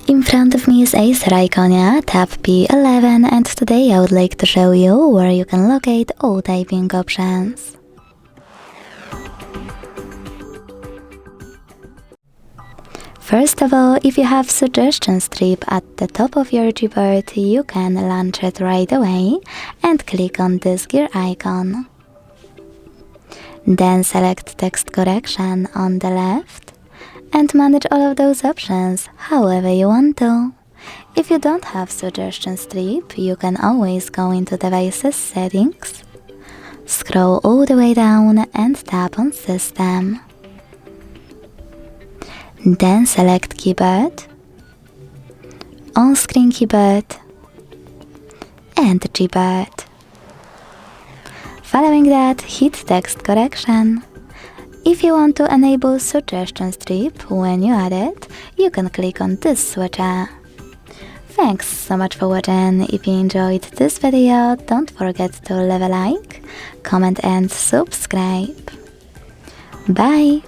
In front of me is ACER Iconia Tab P11, and today I would like to show you where you can locate all typing options. First of all, if you have suggestion strip at the top of your Gboard, you can launch it right away and click on this gear icon. Then select text correction on the left and manage all of those options however you want to. If you don't have suggestion strip, you can always go into Devices Settings, scroll all the way down and tap on System. Then select Keyboard, On-Screen Keyboard and Gboard. Following that, hit Text Correction. If you want to enable suggestion strip when you add it, you can click on this switcher. Thanks so much for watching. If you enjoyed this video, don't forget to leave a like, comment and subscribe. Bye!